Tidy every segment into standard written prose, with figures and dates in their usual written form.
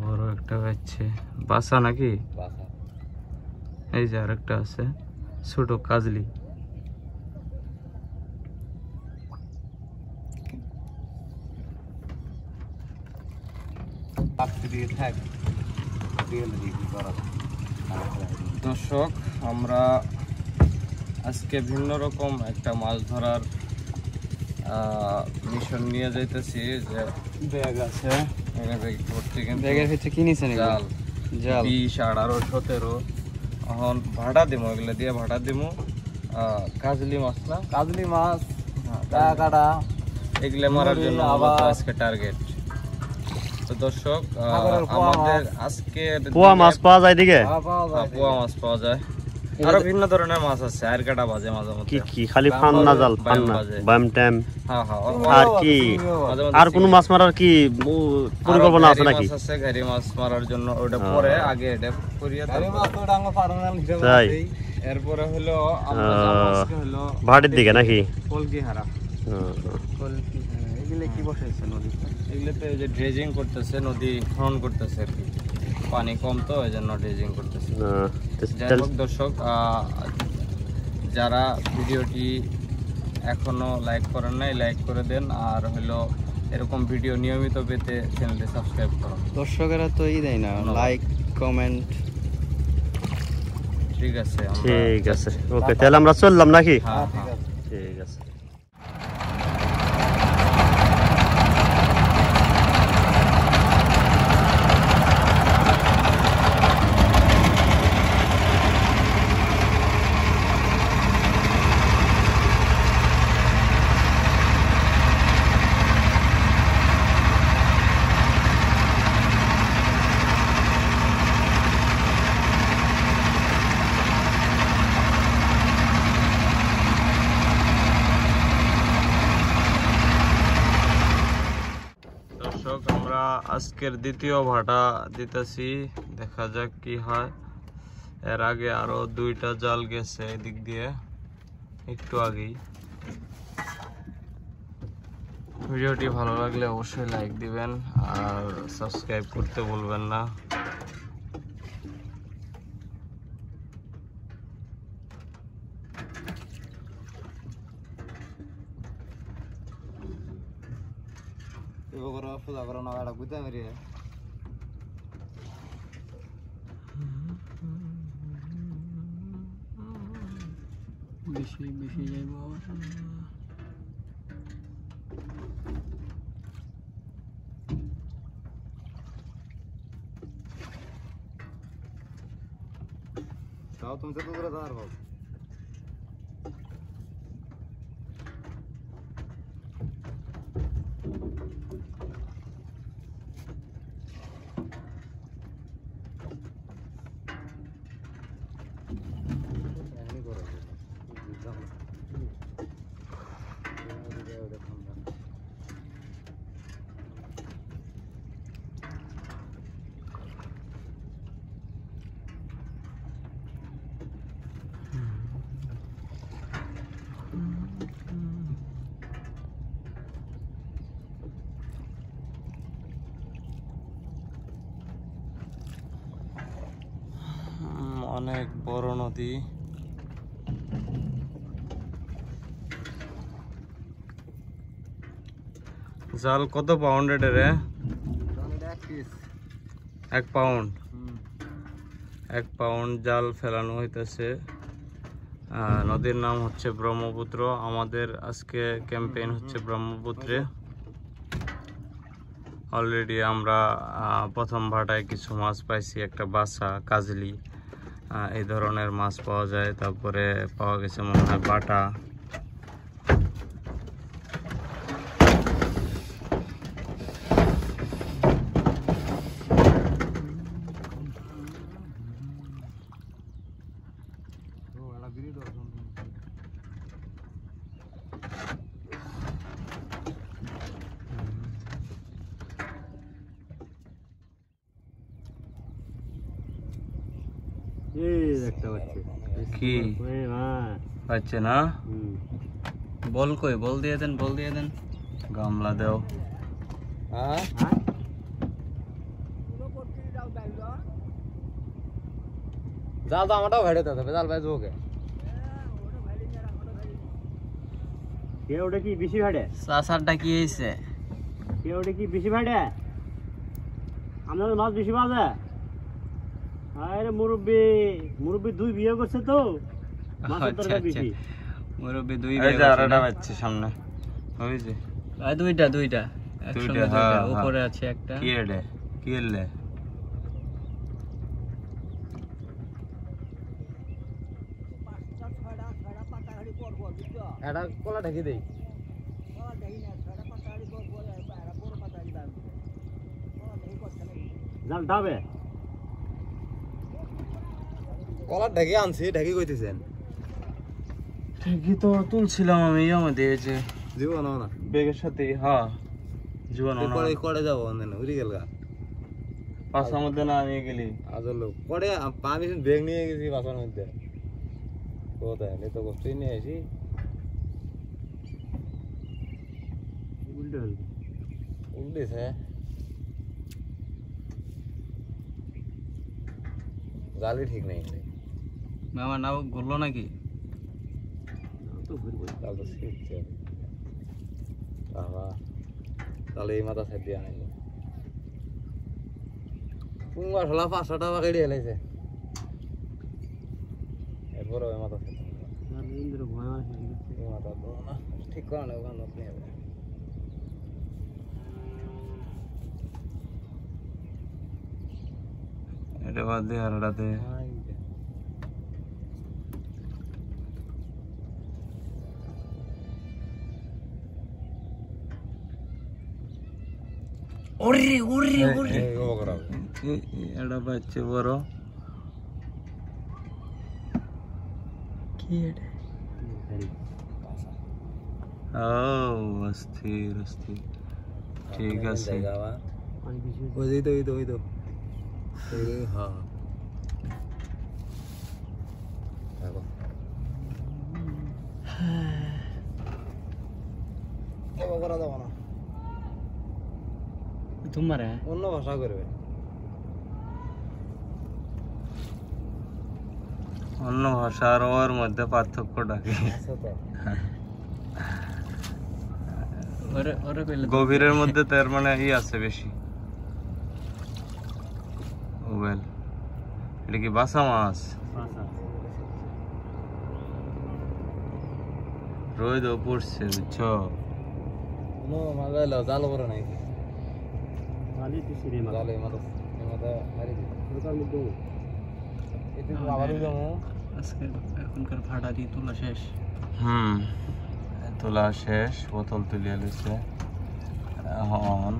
বড় একটা বাচ্চা বাসা নাকি? এই যে আরেকটা আছে ছোট কাজলি। দর্শক, আমরা আজকে ভিন্ন রকম একটা মাছ ধরার মিশন নিয়ে যাইতেছি। যে ব্যাগ আছে, ব্যাগের ভিতরে কি নিছেন? জাল 20, 18, 17 এখন ভাড়া দিব, এগুলো দিয়ে ভাড়া দিব। কাজলি মাছ না, কাজলি মাছ কাটা এগুলো মারার জন্য আজকে টার্গেট। তো দর্শক, আমাদের আজকে পোয়া মাছ পাওয়া যায়, দিকে পোয়া মাছ পাওয়া যায়, আরো ভিন্ন ধরনের মাছ আছে। আর কাটা বাজে মাঝে মধ্যে। কি খালি ফান না জাল, ফান না বাম টাইম? হ্যাঁ হ্যাঁ। আর কি আর কোন মাছ মারার কি পরিকল্পনা আছে নাকি? মাছ আছে ঘাড়ি মাছ মারার জন্য, ওটা পরে আগে এটা করিয়া ঘাড়ি মাছ তো ডাঙ্গা পারনাল হিসাবে আছে। এরপরে হলো আমরা যাব আজকে হলো ভাড়ির দিকে নাকি কলকি হারা। কলকি এগুলা কি বসাইছে নদীতে? এগুলাতে যে ড্রেজিং করতেছে, নদী খনন করতেছে আর কি, পানি কম তো এই জন্য ড্রেজিং করতেছে। দর্শক, যারা ভিডিওটি এখনো লাইক করেন নাই, লাইক করে দেন। আর হলো এরকম ভিডিও নিয়মিত পেতে চ্যানেলটি সাবস্ক্রাইব করুন। দর্শকেরা তো দেয় না লাইক কমেন্ট। ঠিক আছে, ঠিক আছে, ওকে, তাহলে আমরা চললাম নাকি? হ্যাঁ ঠিক আছে। আমরা আজকের দ্বিতীয় ভাটা দিতেছি, দেখা যাক কি হয়। এর আগে আরো 2টা জাল গেছে এদিক দিয়ে একটু আগেই। ভিডিওটি ভালো লাগলে অবশ্যই লাইক দিবেন আর সাবস্ক্রাইব করতে ভুলবেন না। পূজা করো না, এটা বুঝতে পারি। বেশি বেশি যাইব। তাও তুমি তো দূরে যাওয়ার হোক। অনেক বড় নদী। জাল কত পাউন্ডের রে? 1 পাউন্ড। 1 পাউন্ড জাল ফেলানো হইতেছে। নদীর নাম হচ্ছে ব্রহ্মপুত্র। আমাদের আজকে ক্যাম্পেইন হচ্ছে ব্রহ্মপুত্রে। অলরেডি আমরা প্রথম ভাটায় কিছু মাছ পাইছি, একটা বাসা, কাজলি, এই ধরনের মাছ পাওয়া যায়। তারপরে পাওয়া গেছে মনে হয় বাটা। কি পাচ্ছে না? বল কই? বল দিয়ে দেন, বল দিয়ে দেন। গামলা দাও। হ্যাঁ জাল তো আমারটাও ভাইড়ে তো জাল ভাই যোগে কে ওটা কি বেশি ভাড়ে চাচারটা কি হয়েছে কে ওটা কি বেশি ভাড়ে আপনাদের মাছ বেশি বাজে আরে মুরব্বি মুরব্বি 2 বিয়ে করছে তো মাছের দরকার বেশি মুরব্বি 2 বিয়ে করছে আরটা বাচ্চা সামনে ওই যে আর দুইটা একসঙ্গে দুইটা উপরে আছে একটা কি এডে কি এলে এটা কলা ঢেকে দেই জাল ডাবে কলা ঢেকে আনছি ঢেকে কইতেছেন ঢেকে তো তুলছিলাম আমি আমাদের যে জীবন না বেগের সাথে হ্যাঁ জীবন না করে যাব না উড়ি গেল গা পাঁচার মধ্যে না নিয়ে গেলি আজল লোক করে আমি বেগ নিয়ে গেছি পাঁচার মধ্যে কোথায় নে তো কষ্টই নিয়ে আসি উল্টেছে জালি ঠিক নেই মামা নাও ঘুরলো নাকি তাহলে এই মাথা সাইড দিয়ে আনাইলো পুঙ্গা ঠোলা 500 টাকা কেটে এলাইছে এরপর ওই মাথা সাইড মাথা না ঠিক করা না ওখানে আপনি এটা বাদ দিয়ে আর রাতে ওরে ওরে ওরে এটা বাচ্চা বড় কি এটা ও অস্থির অস্থির ঠিক আছে ওই তো হ্যাঁ করা যাবো না তোমার অন্য ভাষা করবে অন্য ভাষা আর ওর মধ্যে পার্থক্যটা কি গভীরের মধ্যে তার মানে ই আছে বেশি ওয়েল এটা কি বাসা মাছ রোদ পড়ছে বুঝছো জাল করে নাই এখনকার ভাড়া দিয়ে তোলা শেষ তোলা শেষ বোতল তুলিয়ে লইছে এখন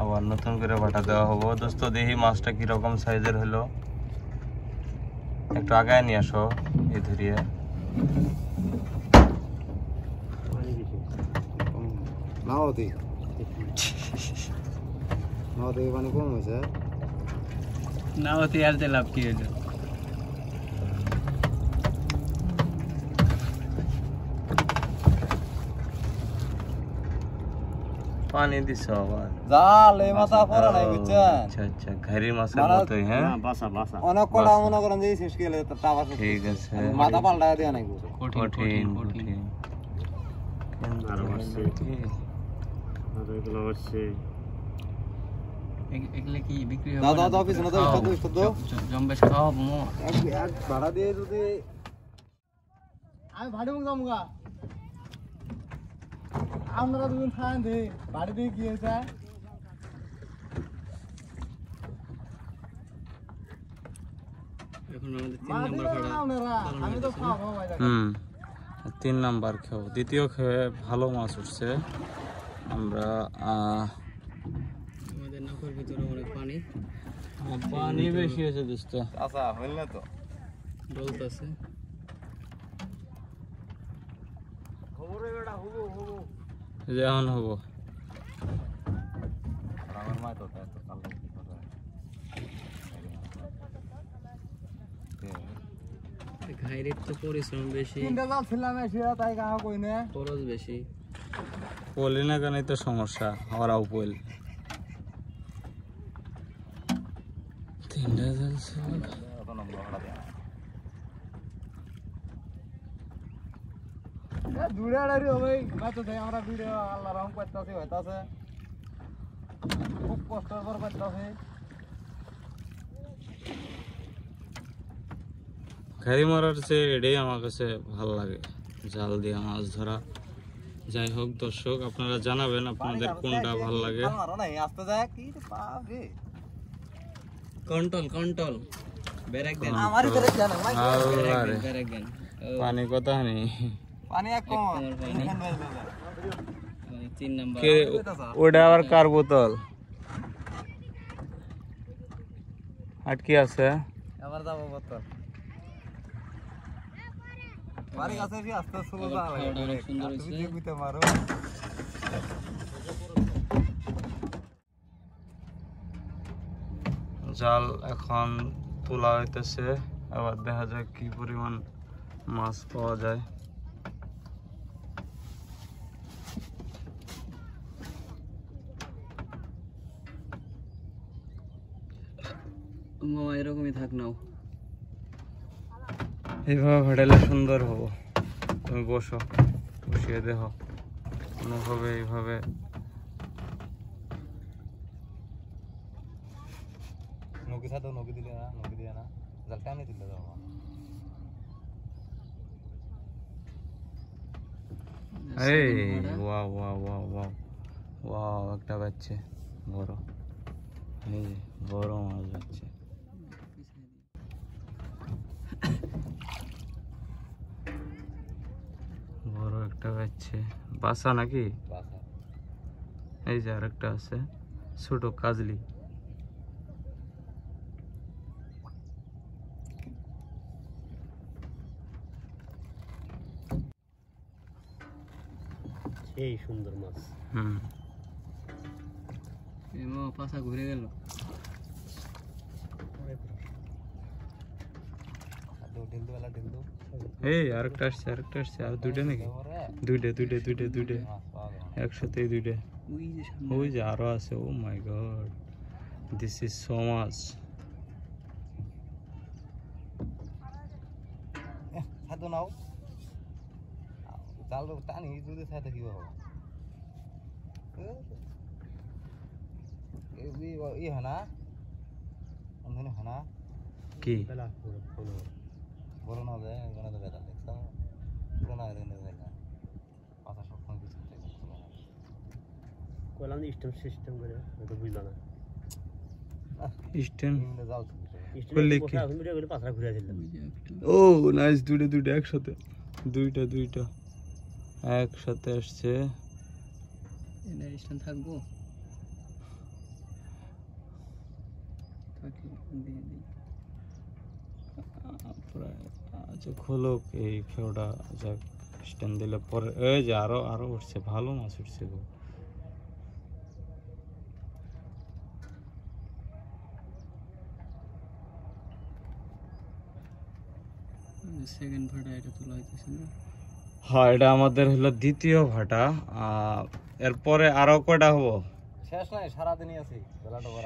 আবার নতুন করে ভাটা দেওয়া হবো দোস্ত দেখি মাছটা কিরকম সাইজের হলো একটু আগায় নিয়ে আসো এই ধরিয়ে নাওতি পানি কম হয়েছে নাওতি আর লাভ কি হইলো পানি দিছ আবার জাল এই মাথা পড়া নাই বুঝছেন আচ্ছা আচ্ছা ঘাড়ি মাছের মতই হ্যাঁ বাসা বাসা অনেক কড়া মনে করেন যে শেষ গেলে টাকা ঠিক আছে মাথা পাল্টা দেয়া নাই কঠিন কঠিন আর বসে আর এগুলো বসে এগুলা কি বিক্রি হবে দাদা অফিস না তো জম্বেশ খাও মো এক ভাড়া দিয়ে যদি আমি ভাড়ি মুখ যামগা আমরা দুজন খান দে বাড়ি দিয়ে গিয়ে যায় এখন আমাদের 3 নাম্বার ভাড়া আমি তো খাবো ভাই 3 নাম্বার খাও দ্বিতীয় খেয়ে ভালো মাছ উঠছে আমরা আমাদের নৌকার ভিতরে অনেক পানি পানি বেশি আছে দোস্ত আচ্ছা হইল না তো বলতাছে খবরে বেটা হবো যেমন হবো আমার মা তো এত কাল কি করে ভাইরের তো পরিশ্রম বেশি, তিনটা জাল ছিলাম এসে তাই কাহা কই না খরচ বেশি। পলি না কেন তো সমস্যা, ওরাও পল তিনটা জাল ছিল। দূরে আড়াই হবে মাত্র তাই আমরা ভিডিও আল্লাহ রহম করতেছি হইতাছে, খুব কষ্টের পর করতেছি। ঘাড়ি মারার চেয়ে এটাই আমার কাছে ভালো লাগে, জাল দিয়ে মাছ ধরা। যাই হোক দর্শক, আপনারা জানাবেন আপনাদের কোনটা ভালো লাগে। কন্ট্রোল কন্ট্রোল ব্রেক দেন, ব্রেক দেন। পানি কথা নেই, পানি এক কম 3 নাম্বার। ওটা আবার কার বোতল আটকে আছে, আবার যাবো বোতল বাড়ি কাছে কি আস্তে আস্তে যা লাগে, তুমি কইতে মারো। জাল এখন তোলা হইতেছে, আবার দেখা যাক কি পরিমাণ মাছ পাওয়া যায়। এরকমই থাক নাও, এইভাবে ভাড়ালে সুন্দর হবো। তুমি বসো, বসিয়ে দেখো কোনোভাবে এইভাবে। নৌকি সাথে নৌকি দিলে না, নৌকি দিয়ে না, জাল টানে দিলে যাবো। এই wow wow wow wow wow, একটা বাচ্চা বড়, এই বড় মাছ বাচ্চা। বড় একটা বাচ্চা বাসা নাকি, এই যে আরেকটা আছে ছোট কাজলি। এই সুন্দর মাছ। পাশা ঘুরে গেল, এই আরেকটা আসছে, আরেকটা আসছে, আর দুইটা নাকি, দুইটা দুইটা দুইটা দুইটা একসাথে, দুইটা ওই যে আরো আছে। Oh my God, this is so much. খাদ্য নাও, জাল টানি যদি খাইতে কি হবে, ই হানা অন্ধনি হানা কি বড় না যায়, এখানে তো বেটা দেখছো পুরো না দেন দেখা পাতা সব কোন কিছু থেকে কইলাম স্টেম সিস্টেম করে, এটা বুঝলা না স্টেম জাল করলে কি ভিডিও করে পাছরা ঘুরে দিলাম। ও নাইস, দুইটা দুইটা একসাথে, দুইটা দুইটা একসাথে আসছে। এটা স্টেম থাকবো, আচ্ছা খোলক এই খেওটা, যাক স্ট্যান্ড দিলে পরে। এই যে আরো আরো উঠছে, ভালো মাছ উঠছে গো। সেকেন্ড ভাটা এটা তোলা হইতেছে না? হ্যাঁ, এটা আমাদের হলো দ্বিতীয় ভাটা। এরপরে আরো কয়টা হবো? শেষ নাই, সারাদিনই আছে,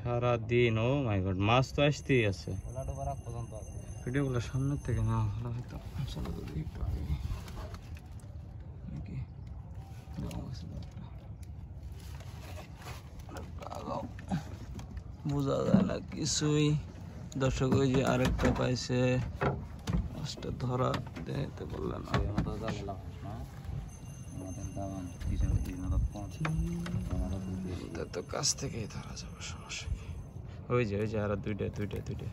সারাদিন। ও মাই গড, মাছ তো আসতেই আছে, ভিডিওগুলো সামনের থেকে না হয়তো। বোঝা যায় না কিছুই। দর্শক ওই যে আরেকটা পাইছে, মাছটা ধরা দেখতে বললেন তো কাছ থেকেই ধরা যাবে, সমস্যা কি। ওই যে আরো দুইটা দুইটা দুইটা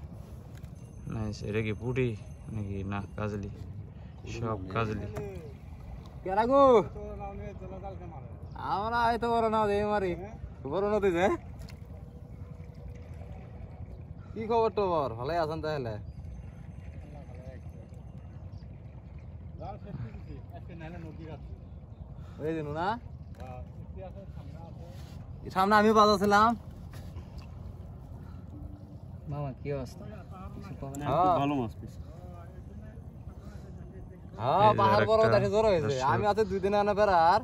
নাইস। এটা কি পুটি নাকি না কাজলি? সব কাজলি। আমরা হয়তো বড় না দেই মারি, বড় নদী যে। কি খবর টবর, ভালোই আছেন তাহলে? না সামনে আমিও বাজাছিলাম। মামা কি অবস্থা? ভালো মাছ পেয়েছি। হ্যাঁ পাহাড় বড় দেখে জোর হয়েছে আমি আছে 2 দিন আনা বেড়ার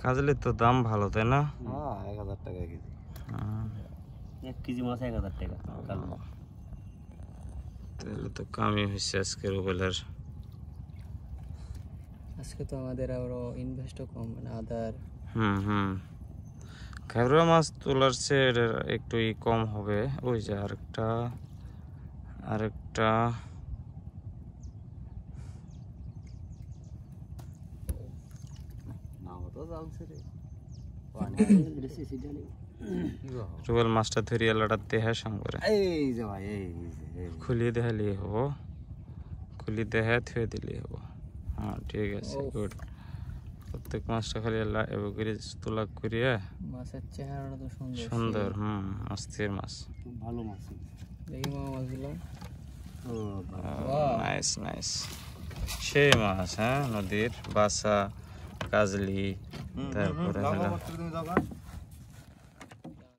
কাজলের তো দাম ভালো তাই না? হ্যাঁ 1000 টাকা কেজি। 1 কেজি মাছ 1000 টাকা তাহলে তো কামই হয়েছে আজকের ওবেলার। আজকে তো আমাদের আরো ইনভেস্টও কম মানে আদার খেবরা মাছ তোলার চেয়ে একটু কম হবে। ওই যে আরেকটা রুবেল মাছটা ধরি এলাটা দেহা সামরে খুলিয়ে দেখালি হবো, খুলি দেহা থুয়ে দিলি হবো। হ্যাঁ ঠিক আছে গুড। প্রত্যেক মাছটা খালি এবার করে তোলা করিয়া মাছের চেহারাটা তো সুন্দর। অস্থির মাছ, ভালো মাছ। দেখি মাছগুলো নাইস নাইস সেই মাছ। হ্যাঁ নদীর বাসা কাজলি, তারপরে হলো